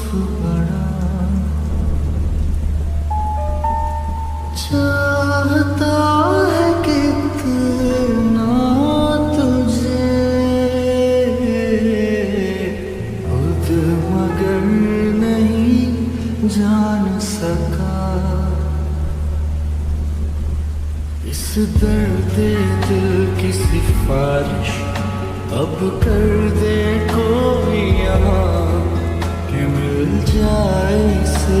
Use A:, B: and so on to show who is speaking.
A: बड़ा चाहता है कितना तुझे खुद मगर नहीं जान सका इस दर्द दिल की सिफारिश अब कर दे कोई यहाँ कि मिल जाए इसे